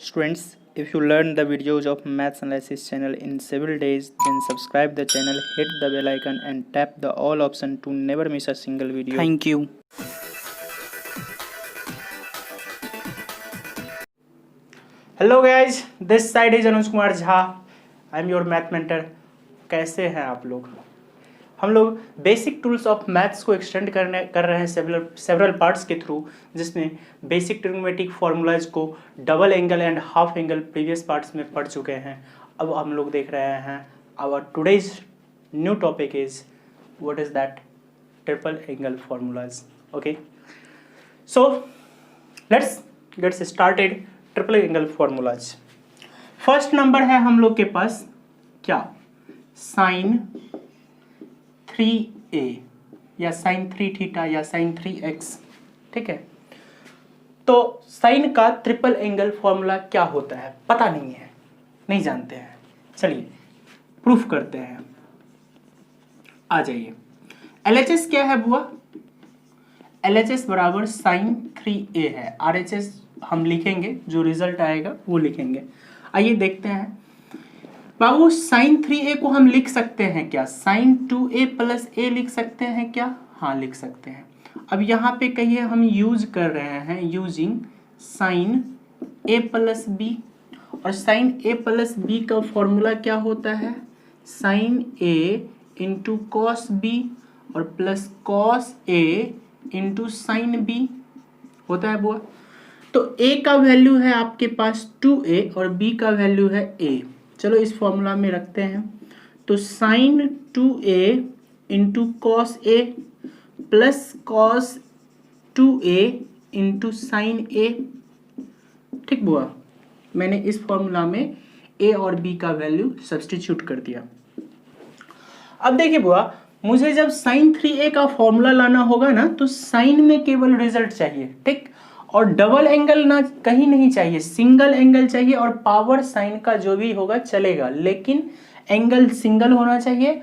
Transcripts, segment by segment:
Students, if you learn the videos of Maths Analysis channel in several days, then subscribe the channel, hit the bell icon and tap the all option to never miss a single video. Thank you. Hello guys, this side is Anuj Kumar Jha. I am your math mentor. कैसे हैं आप लोग? हम लोग basic tools of maths को extend कर रहे हैं सेवरल पार्ट्स के थ्रू, जिसमें बेसिक ट्रिग्नोमेट्रिक फार्मूलाज को double angle and half angle previous parts में पढ़ चुके हैं. अब हम लोग देख रहे हैं our today's new topic is what is that triple angle formulas. Okay, so let's get started. Triple angle formulas. First number है हम लोग के पास क्या, साइन 3a या साइन 3 थीटा या साइन 3x. ठीक है, तो साइन का ट्रिपल एंगल फॉर्मूला क्या होता है पता नहीं है, नहीं जानते हैं. चलिए प्रूफ करते हैं. आ जाइए. LHS क्या है बुआ? LHS बराबर साइन 3a है. RHS हम लिखेंगे, जो रिजल्ट आएगा वो लिखेंगे. आइए देखते हैं. बाबू साइन 3a को हम लिख सकते हैं क्या? साइन 2a प्लस a लिख सकते हैं क्या? हाँ लिख सकते हैं. अब यहाँ पे कहिए हम यूज कर रहे हैं using sine a plus b, और साइन a प्लस b का फॉर्मूला क्या होता है? Sine a into cos b और plus cos a into sine b होता है बुआ. तो a का वैल्यू है आपके पास 2a और b का वैल्यू है a. चलो इस फॉर्मूला में रखते हैं. तो sine 2a into cos a plus cos 2a into sine a. ठीक बुआ, मैंने इस फॉर्मूला में a और b का वैल्यू सब्स्टिट्यूट कर दिया. अब देखिए बुआ, मुझे जब साइन 3a का फॉर्मूला लाना होगा ना, तो साइन में केवल रिजल्ट चाहिए. ठीक, और डबल एंगल ना कहीं नहीं चाहिए, सिंगल एंगल चाहिए. और पावर साइन का जो भी होगा चलेगा, लेकिन एंगल सिंगल होना चाहिए,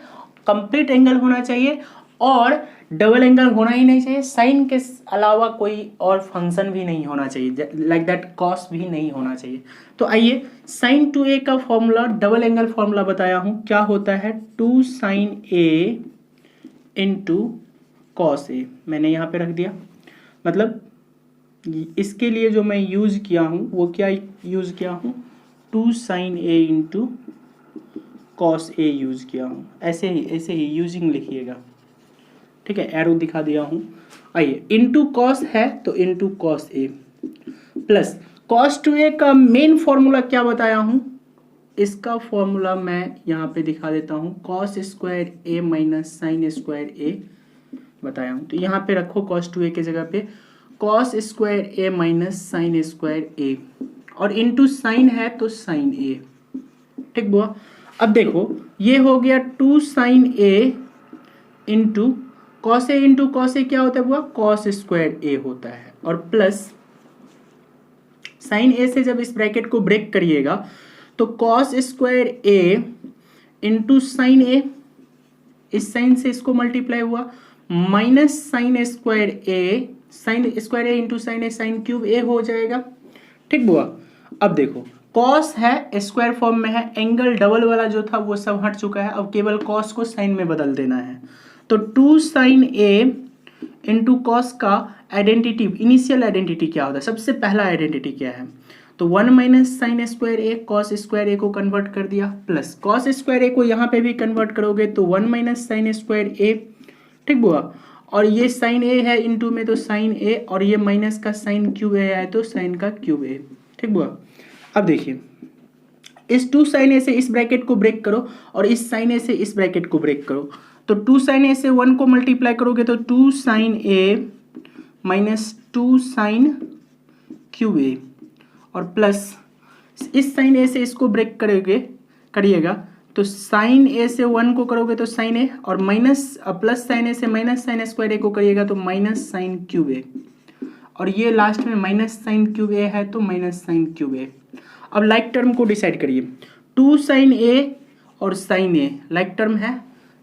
कंप्लीट एंगल होना चाहिए, और डबल एंगल होना ही नहीं चाहिए. साइन के अलावा कोई और फंक्शन भी नहीं होना चाहिए, लाइक दैट कॉस भी नहीं होना चाहिए. तो आइए, साइन 2a का फॉर्मूला, डबल एंगल फॉर्मूला बताया हूं, क्या होता है? 2 sine a into cos a. मैंने यहाँ पे रख दिया. मतलब इसके लिए जो मैं यूज किया हूं वो क्या यूज किया हूं? 2 sine a into cos a use किया हूं. ऐसे ही यूजिंग लिखिएगा. ठीक है, एरो दिखा दिया हूं. आइए, इंटू कॉस है तो into cos a plus cos 2a का मेन फॉर्मूला क्या बताया हूं? इसका फॉर्मूला मैं यहाँ पे दिखा देता हूं. Cos square a minus sign square a बताया हूं. तो यहाँ पे रखो कॉस 2a के जगह पे cos square a minus sign square a, और इंटू साइन है तो साइन a. ठीक बुआ, अब देखो ये हो गया 2 sine a into cos a into cos a क्या होता है बुआ? कॉस स्क्वायर a होता है. और प्लस साइन a से जब इस ब्रैकेट को ब्रेक करिएगा तो cos square a into sine a, इस साइन से इसको मल्टीप्लाई हुआ, minus sign square a, sign square a into sine a, sign cube a हो जाएगा. ठीक बुआ, अब देखो कॉस है स्क्वायर फॉर्म में है, एंगल डबल वाला जो था वो सब हट चुका है. अब केवल कॉस को साइन में बदल देना है. तो 2 साइन a इंटू कॉस का आइडेंटिटी, इनिशियल आइडेंटिटी क्या होता है? सबसे पहला आइडेंटिटी क्या है? तो 1 minus sign square a, cos square a को कन्वर्ट कर दिया, प्लस कॉस स्क्वायर a को यहाँ पे भी कन्वर्ट करोगे तो 1 माइनस साइन स्क्वायर a. ठीक बुआ, और ये साइन a है इंटू में तो साइन a, और ये माइनस का साइन क्यूब a है तो साइन का क्यूब a. ठीक बुआ, अब देखिए इस 2 साइन a से इस ब्रैकेट को ब्रेक करो और इस साइन a से इस ब्रैकेट को ब्रेक करो. तो 2 साइन a से 1 को मल्टीप्लाई करोगे तो 2 sine a minus 2 sine cube a, और प्लस इस साइन a से इसको ब्रेक करिएगा तो साइन a से 1 को करोगे तो साइन a, और माइनस प्लस साइन a से माइनस साइन स्क्वायर a को करिएगा तो माइनस साइन क्यूब a, और ये लास्ट में माइनस साइन क्यूब a है तो माइनस साइन क्यूब a. अब लाइक टर्म को डिसाइड करिए. 2 साइन a और साइन a लाइक टर्म है,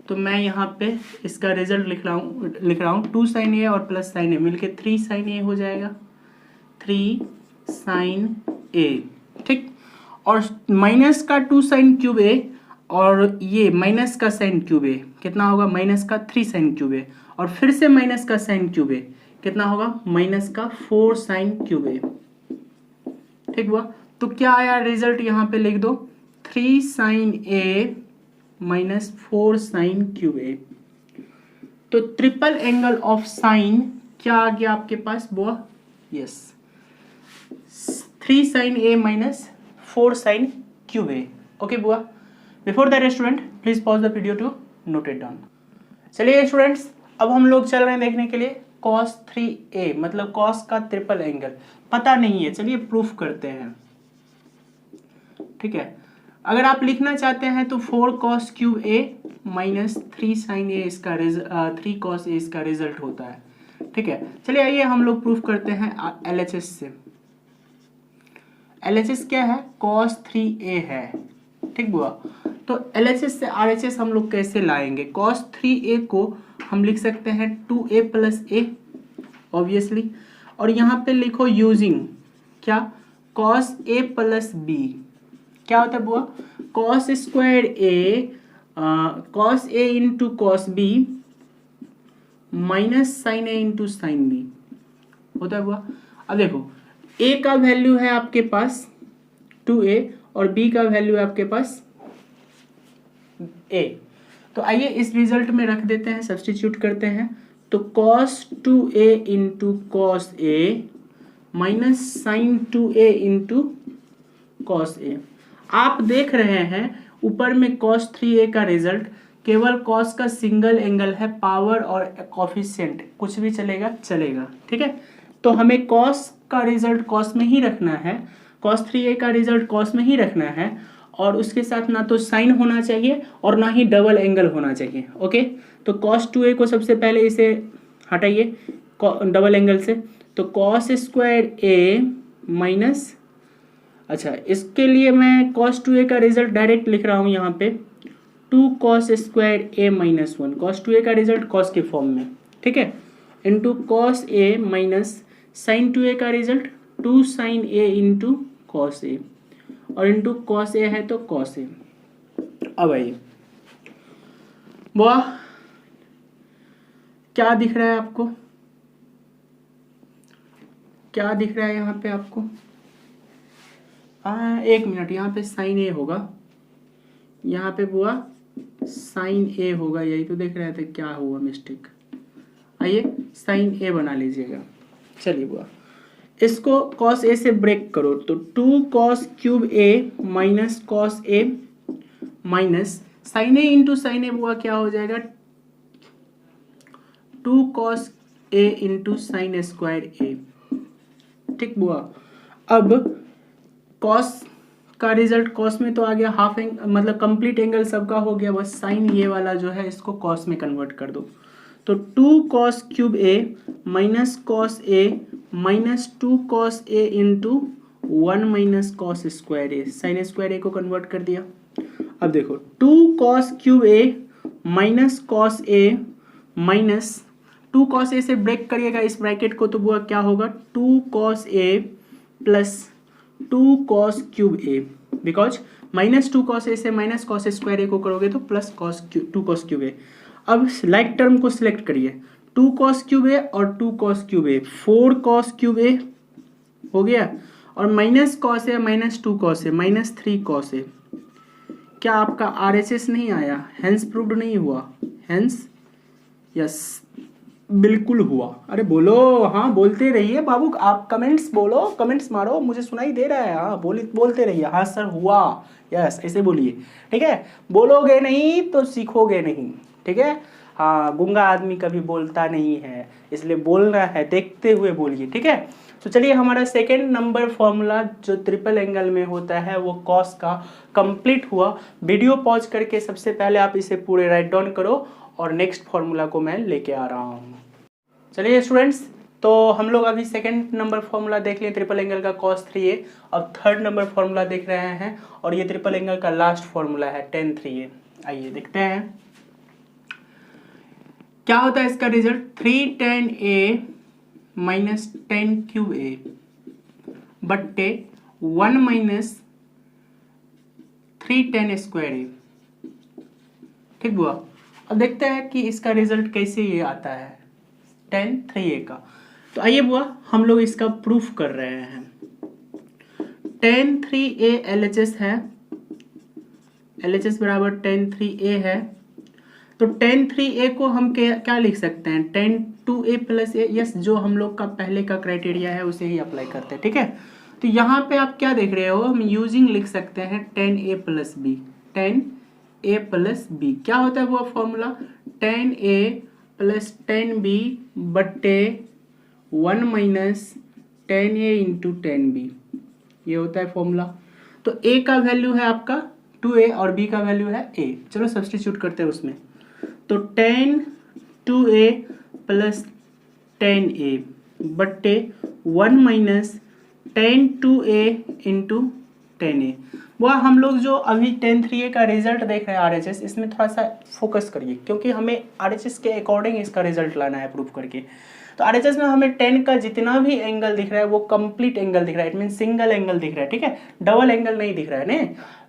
तो मैं यहाँ पे इसका रिजल्ट लिख रहा हूँ 2 साइन a और प्लस साइन a मिलके 3 साइन a हो जाएगा. 3 साइन a. ठीक और माइनस का 2 साइन क्यूब ए और ये माइनस का साइन क्यूब ए कितना होगा, माइनस का 3 साइन क्यूब ए और फिर से माइनस का साइन क्यूब ए कितना होगा, माइनस का 4 साइन क्यूब ए। ठीक हुआ, तो क्या आया रिजल्ट, यहाँ पे लिख दो 3 sine a minus 4 sine cube ए। तो ट्रिपल एंगल ऑफ साइन क्या आ गया आपके पास बुआ, yes 3 sine a minus 4 sine cube a. Okay बुआ, before that student please pause the video to note it down. चलिए स्टूडेंट्स, अब हम लोग चल रहे हैं देखने के लिए cos 3a मतलब cos का ट्रिपल एंगल पता नहीं है, चलिए प्रूफ करते हैं। ठीक है, अगर आप लिखना चाहते हैं तो 4 cos cube a minus 3 sine a इसका 3 cos a इसका रिजल्ट होता है। ठीक है, चलिए आइए हम लोग प्रूफ करते हैं LHS से। LHS क्या है, cos 3a है। ठीक बुआ, तो LHS से RHS हम लोग कैसे लाएंगे, cos 3a को हम लिख सकते हैं 2a प्लस a ऑब्वियसली, और यहाँ पे लिखो यूजिंग क्या, cos a प्लस b क्या होता है बुआ, cos square a cos a into cos b minus sine a into sine b होता है बुआ। अब देखो a का वैल्यू है आपके पास 2a और b का वैल्यू है आपके पास a, तो आइए इस रिजल्ट में रख देते हैं, सब्स्टिट्यूट करते हैं। तो cos 2a into cos a minus sine 2a into cos a। आप देख रहे हैं ऊपर में cos 3a का रिजल्ट केवल cos का सिंगल एंगल है, पावर और कोफिशिएंट कुछ भी चलेगा चलेगा। ठीक है, तो हमें cos का रिजल्ट cos में ही रखना है, cos 3a का रिजल्ट cos में ही रखना है, और उसके साथ ना तो साइन होना चाहिए और ना ही डबल एंगल होना चाहिए। ओके, तो cos 2a को सबसे पहले इसे हटाइए डबल एंगल से, तो cos स्क्वायर a माइनस, अच्छा इसके लिए मैं cos 2a का रिजल्ट डायरेक्ट लिख रहा हूँ यहाँ पे 2 cos square a minus 1, cos 2a का रिजल्ट cos के फॉर्म में। ठीक है, into cos a minus sine 2a का result 2 sine a into cos a, और इंटू cos a है तो cos a। अब आइए वाह, क्या दिख रहा है आपको, क्या दिख रहा है यहाँ पे आपको, एक मिनट, यहाँ पे साइन ए होगा, यहाँ पे बुआ साइन ए होगा, यही तो देख रहे थे, क्या हुआ मिस्टेक। आइए साइन ए बना लीजिएगा। चलिए बुआ, इसको cos a से ब्रेक करो, तो 2 cos cube a minus cos a minus sine a into sine a बुआ क्या हो जाएगा 2 cos a into sine square a। ठीक बुआ, अब cos का रिजल्ट cos में तो आ गया, हाफ मतलब कंप्लीट एंगल सबका हो गया, बस साइन ये वाला जो है इसको cos में कन्वर्ट कर दो, तो 2 cos cube a minus cos a minus 2 cos a into 1 minus cos square a, sign square a को कन्वर्ट कर दिया। अब देखो 2 cos cube a minus cos a minus 2 cos a से ब्रेक करिएगा इस ब्रैकेट को, तो वो क्या होगा 2 cos a plus 2 cos cube a, because minus 2 cos a से माइनस cos स्क्वायर a को करोगे तो plus two cos cube a। अब लाइक टर्म को सिलेक्ट करिए, 2 cos क्यूब a और 2 cos cube a, 4 cos cube a हो गया, और minus cos a minus 2 cos a minus 3 cos a। क्या आपका RHS नहीं आया, हेंस प्रूव्ड नहीं हुआ, हेंस यस बिल्कुल हुआ। अरे बोलो, हाँ बोलते रहिए बाबू, आप कमेंट्स बोलो, कमेंट्स मारो, मुझे सुनाई दे रहा है, हाँ बोलते रहिए, हाँ सर हुआ, यस ऐसे बोलिए। ठीक है, बोलोगे नहीं तो सीखोगे नहीं। ठीक है, हाँ गूंगा आदमी कभी बोलता नहीं है, इसलिए बोलना है, देखते हुए बोलिए। ठीक है, तो चलिए हमारा सेकेंड नंबर फॉर्मूला जो ट्रिपल एंगल में होता है वो cos का कंप्लीट हुआ। वीडियो पॉज करके सबसे पहले आप इसे पूरे राइट डाउन करो और नेक्स्ट फॉर्मूला को मैं लेके आ रहा हूँ। चलिए स्टूडेंट्स, तो हम लोग अभी सेकेंड नंबर फॉर्मूला देख लिए ट्रिपल एंगल का cos 3a, अब थर्ड नंबर फॉर्मूला देख रहे हैं, और ये ट्रिपल एंगल का लास्ट फॉर्मूला है tan 3a। आइए देखते हैं क्या होता है इसका result, 3 tan a minus tan cube a बट्टे 1 माइनस 3tan²A। ठीक बुआ। अब देखते हैं कि इसका रिजल्ट कैसे ये आता है tan3A का। तो आइए बुआ हम लोग इसका प्रूफ कर रहे हैं। tan3A LHS है, LHS बराबर tan3A है। तो tan3A को हम क्या लिख सकते हैं, tan2A प्लस A। यस, जो हम लोग का पहले का क्राइटेरिया है उसे ही अप्लाई करते हैं। ठीक है, तो यहाँ पे आप क्या देख रहे हो, हम यूजिंग लिख सकते हैं tan A plus B। tan A plus B क्या होता है वो formula, tan A plus tan B बट्टे 1 minus tan A into tan B, ये होता है फॉर्मूला। तो A का वैल्यू है आपका 2A और B का वैल्यू है A। चलो सब्स्टिट्यूट करते हैं उसमें। तो tan2A प्लस tan A बट्टे 1 minus tan2A into tan A। वह हम लोग जो अभी tan3A का रिजल्ट देख रहे हैं RHS, इसमें थोड़ा सा फोकस करिए क्योंकि हमें RHS के अकॉर्डिंग इसका रिजल्ट लाना है प्रूफ करके। तो RHS में हमें 10 का जितना भी एंगल दिख रहा है वो कंप्लीट एंगल दिख रहा है, इट मीन सिंगल एंगल दिख रहा है। ठीक है, डबल एंगल नहीं दिख रहा है ना।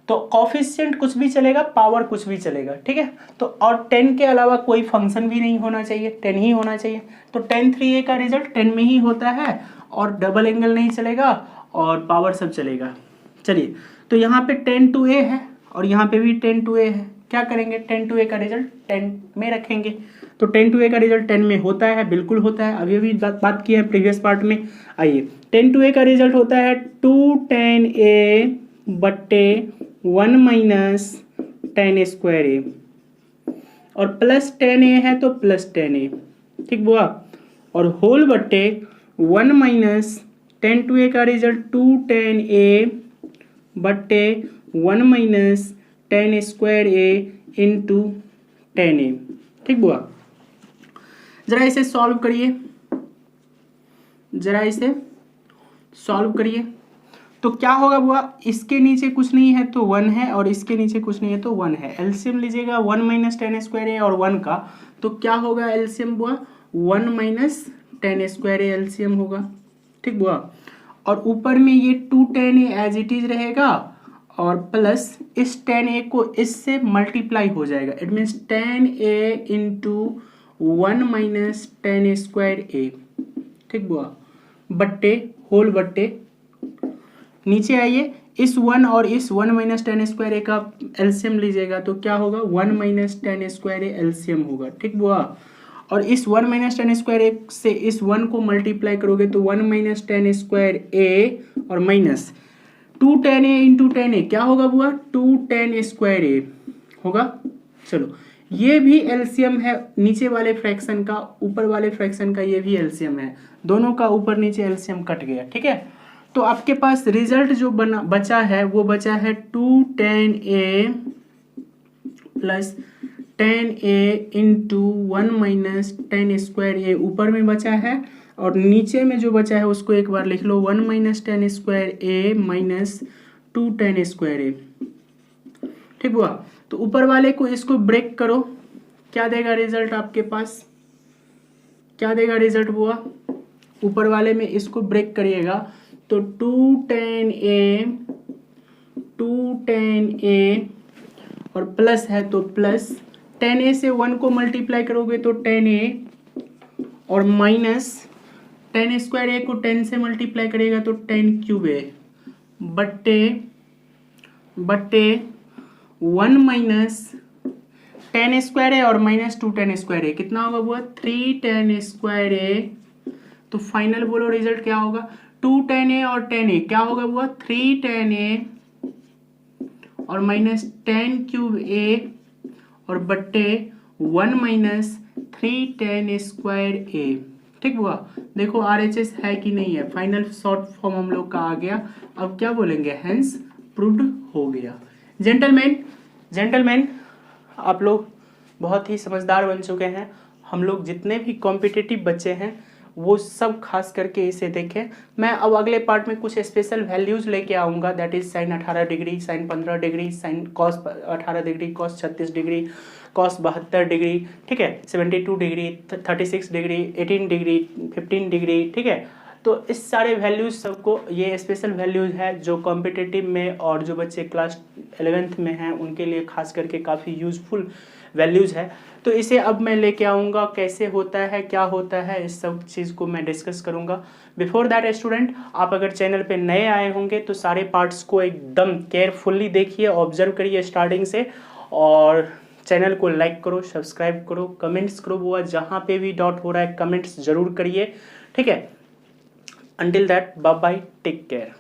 तो कॉफिशिएंट कुछ भी चलेगा, पावर कुछ भी चलेगा। ठीक है, तो और 10 के अलावा कोई फंक्शन भी नहीं होना चाहिए, 10 ही होना चाहिए। तो tan3A का रिजल्ट 10 में ही होता है और डबल एंगल नहीं चलेगा और पावर सब चलेगा। चलिए, तो यहाँ पे tan2A है और यहाँ पे भी tan2A है। क्या करेंगे, tan2A का रिजल्ट 10 में रखेंगे। तो tan2A का रिजल्ट 10 में होता है, बिल्कुल होता है, अभी बात की है प्रीवियस पार्ट में। आइए, tan2A का रिजल्ट होता है 2tan A बट्टे 1 माइनस tan² और प्लस tan A है तो प्लस tan A। ठीक बुआ, और होल बट्टे 1 माइनस tan2A का रिजल्ट 2tan A बट्टे 1 minus tan² into tan A। ठीक बुआ, जरा इसे सॉल्व करिए, जरा इसे सॉल्व करिए। तो क्या होगा बुआ, इसके नीचे कुछ नहीं है तो 1 है और इसके नीचे कुछ नहीं है तो 1 है। एलसीएम लीजिएगा 1 माइनस tan² और 1 का, तो क्या होगा एलसीएम बुआ, 1 माइनस tan² एलसीएम होगा। ठीक बुआ, और ऊपर में ये 2tan A as it is रहेगा और प्लस इस tan A को इससे मल्टीप्लाई हो जाएगा, it means tan A into 1 minus tan²A। ठीक बुआ, बट्टे होल बट्टे, नीचे आइए, इस 1 और इस 1 माइनस tan² का एलसीएम लीजिएगा तो क्या होगा, 1 माइनस tan² एलसीएम होगा। ठीक बुआ, और इस 1 माइनस tan² से इस 1 को मल्टीप्लाई करोगे तो 1 माइनस tan² और minus 2tan A into tan A क्या होगा बुआ, 2tan² होगा। चलो, ये भी एलसीएम है नीचे वाले फ्रैक्शन का, ऊपर वाले फ्रैक्शन का ये भी एलसीएम है, दोनों का ऊपर नीचे एलसीएम कट गया। ठीक है, तो आपके पास रिजल्ट जो बचा है वो बचा है 2tan A plus tan A into 1 minus tan² ऊपर में बचा है और नीचे में जो बचा है उसको एक बार लिख लो, 1 माइनस tan² माइनस 2tan²। ठीक हुआ, तो ऊपर वाले को इसको ब्रेक करो, क्या देगा रिजल्ट आपके पास, क्या देगा रिजल्ट हुआ, ऊपर वाले में इसको ब्रेक करिएगा तो 2tan A और प्लस है तो प्लस tan A से 1 को मल्टीप्लाई करोगे तो tan A और माइनस tan² को 10 से मल्टीप्लाई करेगा तो tan³ बट्टे 1 माइनस tan² और माइनस 2tan² कितना होगा वो 3tan²। तो फाइनल बोलो रिजल्ट क्या होगा, 2tan A और tan A क्या होगा वो 3tan A और माइनस tan³ और बट्टे 1 माइनस 3tan²। ठीक हुआ, देखो RHS है कि नहीं है, फाइनल शॉर्ट फॉर्म हम लोग का आ गया। अब क्या बोलेंगे, हेंस प्रूव्ड हो गया। जेंटलमैन आप लोग बहुत ही समझदार बन चुके हैं। हम लोग जितने भी कॉम्पिटिटिव बच्चे हैं वो सब खास करके इसे देखें। मैं अब अगले पार्ट में कुछ स्पेशल वैल्यूज लेके आऊँगा, that is sine 18 degree, sine 15 degree, sine cos 18 degree, cos 36 degree, cos 72 degree, ठीक है, 72 डिग्री, 36 डिग्री, 18 डिग्री, 15 डिग्री, ठीक है। तो इस सारे वैल्यूज़ सबको, ये स्पेशल वैल्यूज़ है जो कॉम्पिटिटिव में और जो बच्चे क्लास 11th में हैं उनके लिए खास करके काफ़ी यूज़फुल वैल्यूज़ है। तो इसे अब मैं लेके आऊँगा, कैसे होता है, क्या होता है, इस सब चीज़ को मैं डिस्कस करूँगा। बिफोर दैट स्टूडेंट, आप अगर चैनल पे नए आए होंगे तो सारे पार्ट्स को एकदम केयरफुल्ली देखिए, ऑब्जर्व करिए स्टार्टिंग से, और चैनल को लाइक करो, सब्सक्राइब करो, कमेंट्स करो, वो जहाँ पे भी डॉट हो रहा है कमेंट्स जरूर करिए, ठीक है। Until that, bye bye, take care.